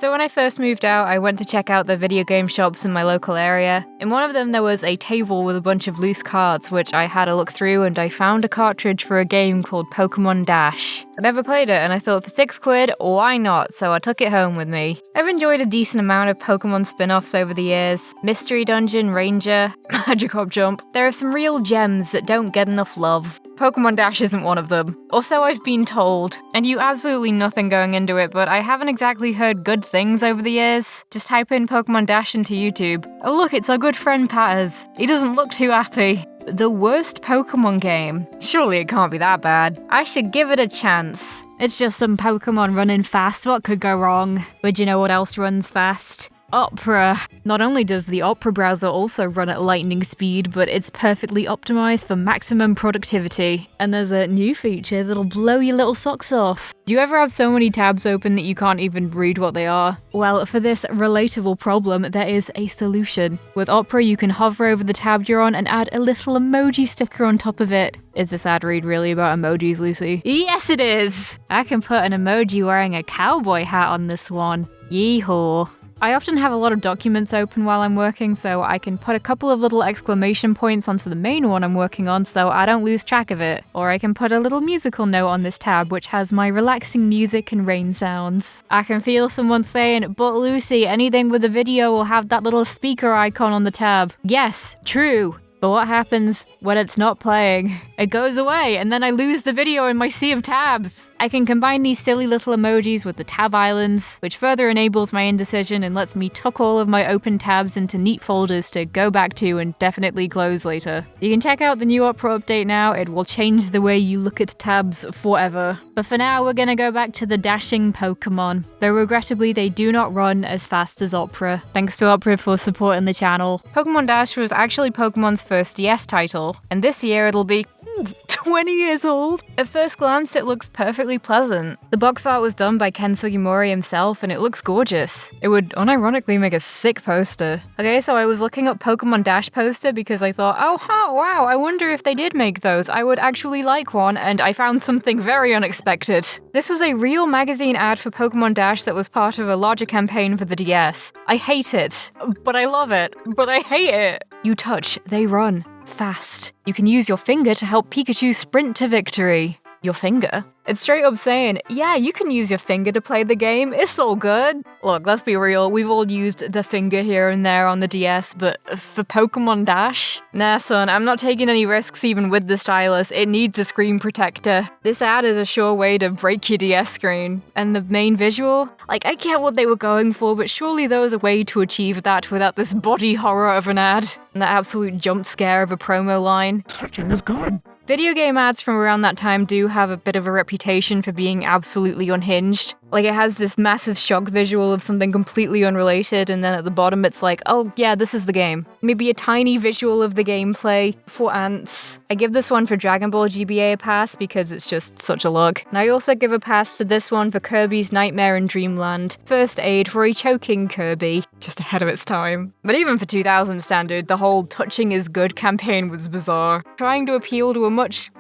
So when I first moved out, I went to check out the video game shops in my local area. In one of them, there was a table with a bunch of loose cards, which I had a look through, and I found a cartridge for a game called Pokémon Dash. I never played it, and I thought for £6, why not? So I took it home with me. I've enjoyed a decent amount of Pokémon spin-offs over the years. Mystery Dungeon, Ranger, Magikarp Jump. There are some real gems that don't get enough love. Pokemon Dash isn't one of them. Or so I've been told. I knew absolutely nothing going into it, but I haven't exactly heard good things over the years. Just type in Pokemon Dash into YouTube. Oh look, it's our good friend Patters. He doesn't look too happy. The worst Pokemon game? Surely it can't be that bad. I should give it a chance. It's just some Pokemon running fast, what could go wrong? But you know what else runs fast? Opera. Not only does the Opera browser also run at lightning speed, but it's perfectly optimized for maximum productivity. And there's a new feature that'll blow your little socks off. Do you ever have so many tabs open that you can't even read what they are? Well, for this relatable problem, there is a solution. With Opera, you can hover over the tab you're on and add a little emoji sticker on top of it. Is this ad read really about emojis, Lucy? Yes, it is! I can put an emoji wearing a cowboy hat on this one. Yeehaw. I often have a lot of documents open while I'm working, so I can put a couple of little exclamation points onto the main one I'm working on so I don't lose track of it. Or I can put a little musical note on this tab which has my relaxing music and rain sounds. I can feel someone saying, but Lucy, anything with a video will have that little speaker icon on the tab. Yes, true. But what happens when it's not playing? It goes away, and then I lose the video in my sea of tabs. I can combine these silly little emojis with the tab islands, which further enables my indecision and lets me tuck all of my open tabs into neat folders to go back to and definitely close later. You can check out the new Opera update now. It will change the way you look at tabs forever. But for now, we're gonna go back to the dashing Pokemon. Though regrettably, they do not run as fast as Opera. Thanks to Opera for supporting the channel. Pokemon Dash was actually Pokemon's first DS title, and this year it'll be 20 years old. At first glance, it looks perfectly pleasant. The box art was done by Ken Sugimori himself, and it looks gorgeous. It would unironically make a sick poster. Okay, so I was looking up Pokemon Dash poster because I thought, wow, I wonder if they did make those. I would actually like one, and I found something very unexpected. This was a real magazine ad for Pokemon Dash that was part of a larger campaign for the DS. I hate it, but I love it, but I hate it. You touch, they run. Fast. You can use your finger to help Pikachu sprint to victory. Your finger? It's straight up saying, yeah, you can use your finger to play the game, it's all good. Look, let's be real, we've all used the finger here and there on the DS, but for Pokemon Dash? Nah son, I'm not taking any risks even with the stylus, it needs a screen protector. This ad is a sure way to break your DS screen. And the main visual? Like, I get what they were going for, but surely there was a way to achieve that without this body horror of an ad. And that absolute jump scare of a promo line. Touching is good. Video game ads from around that time do have a bit of a reputation for being absolutely unhinged. Like, it has this massive shock visual of something completely unrelated, and then at the bottom it's like, oh yeah, this is the game. Maybe a tiny visual of the gameplay for ants. I give this one for Dragon Ball GBA a pass because it's just such a look. And I also give a pass to this one for Kirby's Nightmare in Dreamland. First aid for a choking Kirby. Just ahead of its time. But even for 2000 standard, the whole touching is good campaign was bizarre. Trying to appeal to a much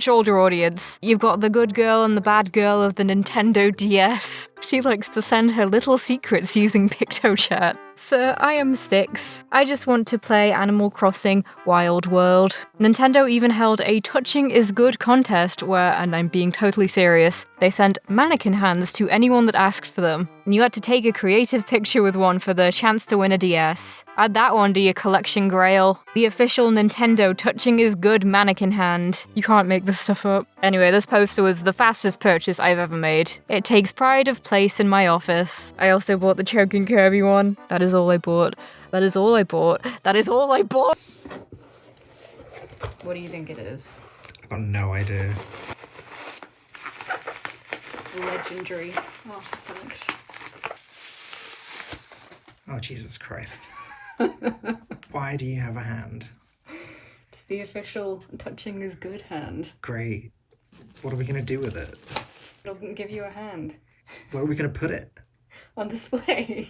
older audience. You've got the good girl and the bad girl of the Nintendo DS. She likes to send her little secrets using PictoChat. Sir, I am 6. I just want to play Animal Crossing Wild World. Nintendo even held a Touching is Good contest where, and I'm being totally serious, they sent mannequin hands to anyone that asked for them. And you had to take a creative picture with one for the chance to win a DS. Add that one to your collection grail. The official Nintendo Touching is Good mannequin hand. You can't make this stuff up. Anyway, this poster was the fastest purchase I've ever made. It takes pride of place in my office. I also bought the Choking Kirby one. That is all I bought. That is all I bought. That is all I bought! What do you think it is? I've got no idea. Legendary artifact. Oh, Jesus Christ. Why do you have a hand? It's the official Touching is Good hand. Great. What are we going to do with it? It'll give you a hand. Where are we going to put it? On display.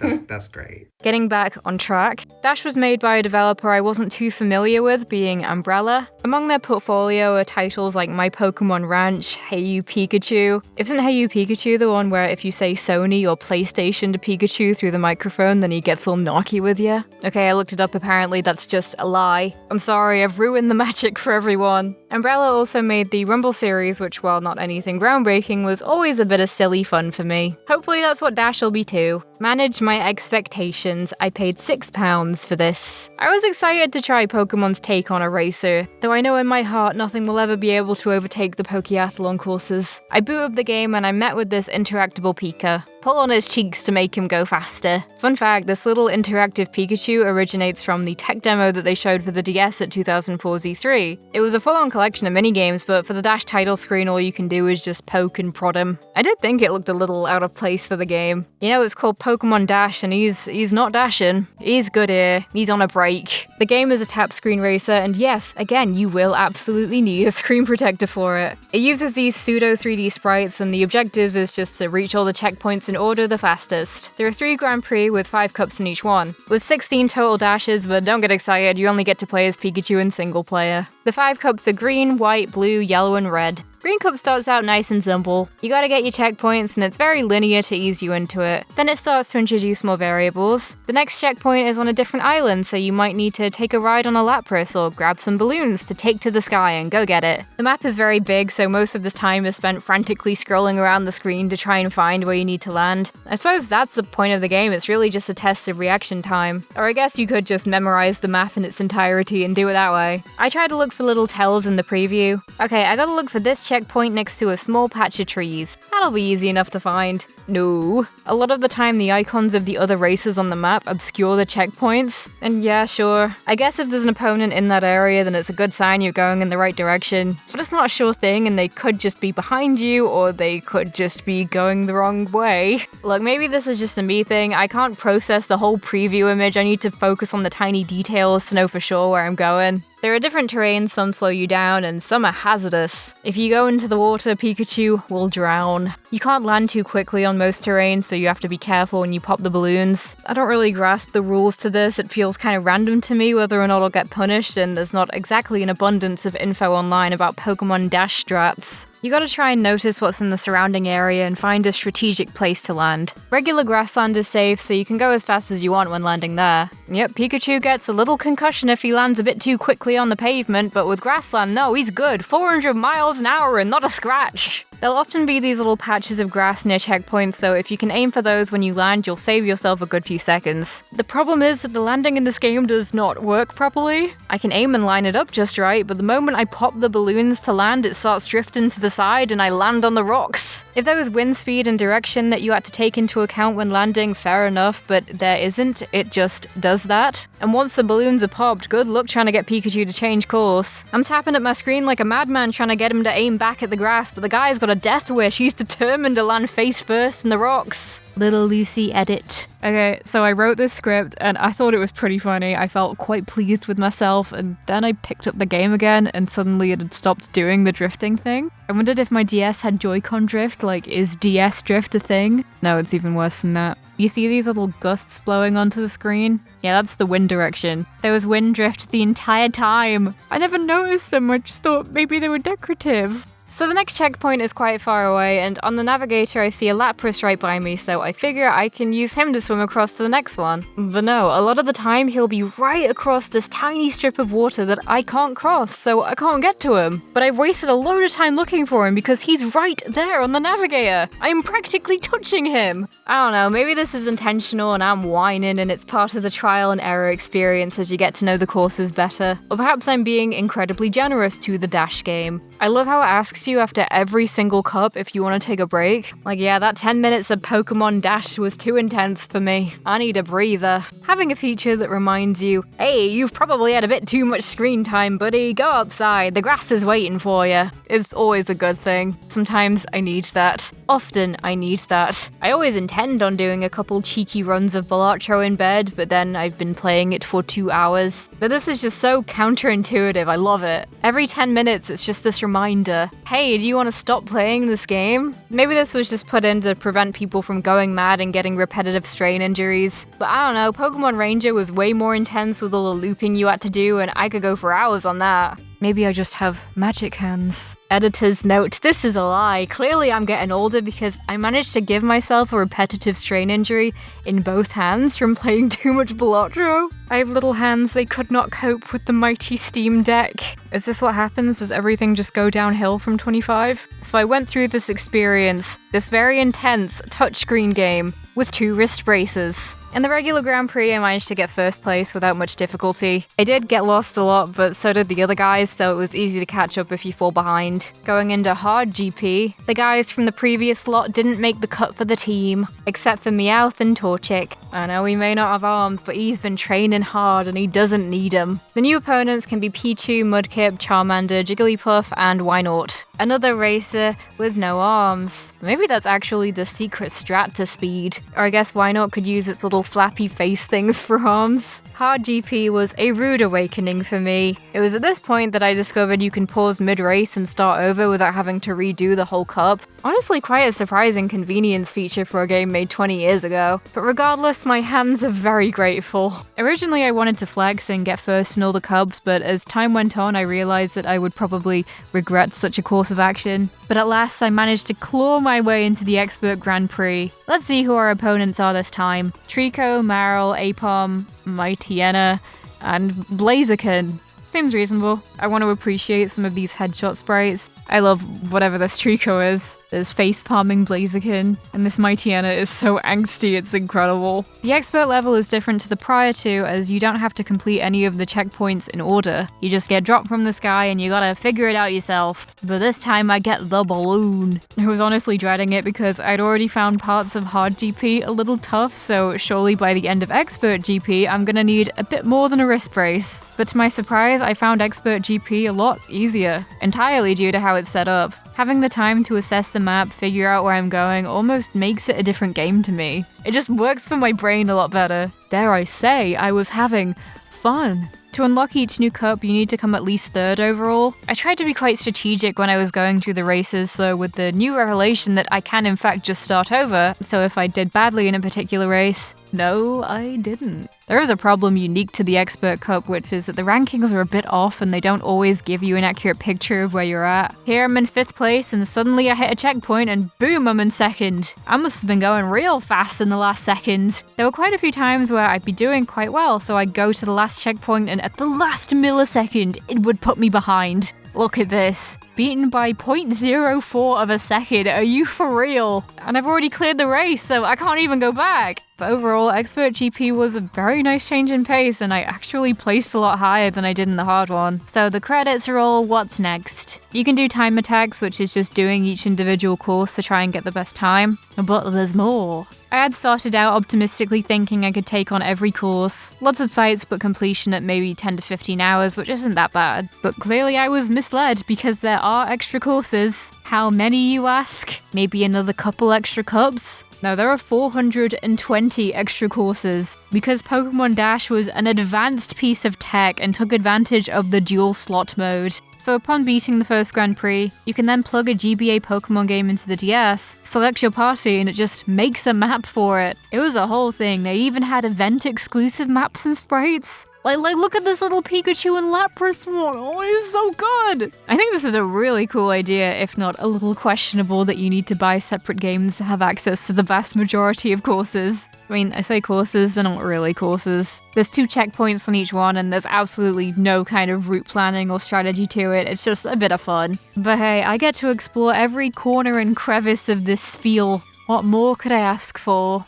That's great. Getting back on track, Dash was made by a developer I wasn't too familiar with, being Umbrella. Among their portfolio are titles like My Pokémon Ranch, Hey You Pikachu. Isn't Hey You Pikachu the one where if you say Sony or PlayStation to Pikachu through the microphone, then he gets all narky with you? Okay, I looked it up, apparently that's just a lie. I'm sorry, I've ruined the magic for everyone. Umbrella also made the Rumble series, which, while not anything groundbreaking, was always a bit of silly fun for me. Hopefully that's what Dash will be too. Manage my expectations. I paid £6 for this. I was excited to try Pokemon's take on a racer, though I know in my heart nothing will ever be able to overtake the Pokeathlon courses. I boot up the game and I met with this interactable Pika. Pull on his cheeks to make him go faster. Fun fact, this little interactive Pikachu originates from the tech demo that they showed for the DS at 2004's E3. It was a full-on collection of minigames, but for the Dash title screen all you can do is just poke and prod him. I did think it looked a little out of place for the game. You know, it's called Pokémon Dash and he's not dashing. He's good here. He's on a break. The game is a tap screen racer, and yes, again, you will absolutely need a screen protector for it. It uses these pseudo 3D sprites, and the objective is just to reach all the checkpoints in order the fastest. There are 3 Grand Prix with 5 cups in each one, with 16 total dashes, but don't get excited, you only get to play as Pikachu in single player. The 5 cups are green, white, blue, yellow, and red. Green Cup starts out nice and simple. You gotta get your checkpoints and it's very linear to ease you into it. Then it starts to introduce more variables. The next checkpoint is on a different island, so you might need to take a ride on a Lapras or grab some balloons to take to the sky and go get it. The map is very big, so most of the time is spent frantically scrolling around the screen to try and find where you need to land. I suppose that's the point of the game, it's really just a test of reaction time. Or I guess you could just memorize the map in its entirety and do it that way. I tried to look for little tells in the preview. Okay, I gotta look for this checkpoint next to a small patch of trees. That'll be easy enough to find. No. A lot of the time the icons of the other racers on the map obscure the checkpoints. And yeah, sure. I guess if there's an opponent in that area, then it's a good sign you're going in the right direction. But it's not a sure thing, and they could just be behind you, or they could just be going the wrong way. Look, maybe this is just a me thing. I can't process the whole preview image. I need to focus on the tiny details to know for sure where I'm going. There are different terrains, some slow you down, and some are hazardous. If you go into the water, Pikachu will drown. You can't land too quickly on most terrains, so you have to be careful when you pop the balloons. I don't really grasp the rules to this, it feels kind of random to me whether or not I'll get punished, and there's not exactly an abundance of info online about Pokemon Dash strats. You gotta try and notice what's in the surrounding area and find a strategic place to land. Regular grassland is safe, so you can go as fast as you want when landing there. Yep, Pikachu gets a little concussion if he lands a bit too quickly on the pavement, but with grassland, no, he's good. 400 miles an hour and not a scratch. There'll often be these little patches of grass near checkpoints, so if you can aim for those when you land, you'll save yourself a good few seconds. The problem is that the landing in this game does not work properly. I can aim and line it up just right, but the moment I pop the balloons to land, it starts drifting to the side and I land on the rocks. If there was wind speed and direction that you had to take into account when landing, fair enough, but there isn't, it just does that. And once the balloons are popped, good luck trying to get Pikachu to change course. I'm tapping at my screen like a madman trying to get him to aim back at the grass, but the guy's got a death wish. He's determined to land face first in the rocks. Little Lucy edit. Okay, so I wrote this script and I thought it was pretty funny. I felt quite pleased with myself, and then I picked up the game again and suddenly it had stopped doing the drifting thing. I wondered if my DS had Joy-Con drift, like is DS drift a thing? No, it's even worse than that. You see these little gusts blowing onto the screen? Yeah, that's the wind direction. There was wind drift the entire time. I never noticed them, I just thought maybe they were decorative. So the next checkpoint is quite far away, and on the navigator I see a Lapras right by me, so I figure I can use him to swim across to the next one. But no, a lot of the time he'll be right across this tiny strip of water that I can't cross, so I can't get to him. But I've wasted a load of time looking for him because he's right there on the navigator. I'm practically touching him. I don't know, maybe this is intentional and I'm whining and it's part of the trial and error experience as you get to know the courses better. Or perhaps I'm being incredibly generous to the Dash game. I love how it asks you after every single cup if you want to take a break. Like, yeah, that 10 minutes of Pokemon Dash was too intense for me. I need a breather. Having a feature that reminds you, hey, you've probably had a bit too much screen time, buddy. Go outside, the grass is waiting for you. Is always a good thing. Sometimes I need that. Often I need that. I always intend on doing a couple cheeky runs of Balatro in bed, but then I've been playing it for 2 hours. But this is just so counterintuitive, I love it. Every 10 minutes it's just this reminder, hey, do you want to stop playing this game? Maybe this was just put in to prevent people from going mad and getting repetitive strain injuries. But I don't know, Pokemon Ranger was way more intense with all the looping you had to do, and I could go for hours on that. Maybe I just have magic hands. Editor's note, this is a lie. Clearly I'm getting older because I managed to give myself a repetitive strain injury in both hands from playing too much Balatro. I have little hands, they could not cope with the mighty Steam Deck. Is this what happens? Does everything just go downhill from 25? So I went through this experience, this very intense touchscreen game with 2 wrist braces. In the regular Grand Prix, I managed to get first place without much difficulty. I did get lost a lot, but so did the other guys, so it was easy to catch up if you fall behind. Going into hard GP, the guys from the previous lot didn't make the cut for the team, except for Meowth and Torchic. I know he may not have arms, but he's been training hard and he doesn't need them. The new opponents can be Pichu, Mudkip, Charmander, Jigglypuff, and Wynaut. Another racer with no arms. Maybe that's actually the secret strat to speed. Or I guess Wynaut could use its little flappy face things for arms. Hard GP was a rude awakening for me. It was at this point that I discovered you can pause mid-race and start over without having to redo the whole cup. Honestly, quite a surprising convenience feature for a game made 20 years ago. But regardless, my hands are very grateful. Originally, I wanted to flex and get first in all the cups, but as time went on, I realized that I would probably regret such a course of action. But at last, I managed to claw my way into the Expert Grand Prix. Let's see who our opponents are this time. Trico, Marill, Apom, Mightyena, and Blaziken. Seems reasonable. I want to appreciate some of these headshot sprites. I love whatever this Trico is. There's face-palming Blaziken, and this Mightyena is so angsty, it's incredible. The expert level is different to the prior two, as you don't have to complete any of the checkpoints in order. You just get dropped from the sky and you gotta figure it out yourself. But this time I get the balloon. I was honestly dreading it because I'd already found parts of hard GP a little tough, so surely by the end of expert GP I'm gonna need a bit more than a wrist brace. But to my surprise, I found expert GP a lot easier, entirely due to how it's set up. Having the time to assess the map, figure out where I'm going, almost makes it a different game to me. It just works for my brain a lot better. Dare I say, I was having fun. To unlock each new cup, you need to come at least third overall. I tried to be quite strategic when I was going through the races, so with the new revelation that I can in fact just start over, so if I did badly in a particular race, no, I didn't. There is a problem unique to the Expert Cup, which is that the rankings are a bit off and they don't always give you an accurate picture of where you're at. Here I'm in 5th place and suddenly I hit a checkpoint and boom, I'm in 2nd. I must have been going real fast in the last second. There were quite a few times where I'd be doing quite well, so I'd go to the last checkpoint and at the last millisecond, it would put me behind. Look at this. Beaten by 0.04 of a second, are you for real? And I've already cleared the race, so I can't even go back. But overall, Expert GP was a very nice change in pace, and I actually placed a lot higher than I did in the hard one. So the credits are all what's next. You can do time attacks, which is just doing each individual course to try and get the best time. But there's more. I had started out optimistically thinking I could take on every course. Lots of sites, but completion at maybe 10 to 15 hours, which isn't that bad. But clearly I was misled because there are extra courses. How many, you ask? Maybe another couple extra cups? No, there are 420 extra courses, because Pokemon Dash was an advanced piece of tech and took advantage of the dual slot mode. So upon beating the first Grand Prix, you can then plug a GBA Pokemon game into the DS, select your party, and it just makes a map for it. It was a whole thing. They even had event-exclusive maps and sprites. Like, look at this little Pikachu and Lapras one. Oh, it's so good! I think this is a really cool idea, if not a little questionable that you need to buy separate games to have access to the vast majority of courses. I mean, I say courses, they're not really courses. There's 2 checkpoints on each one, and there's absolutely no kind of route planning or strategy to it. It's just a bit of fun. But hey, I get to explore every corner and crevice of this spiel. What more could I ask for?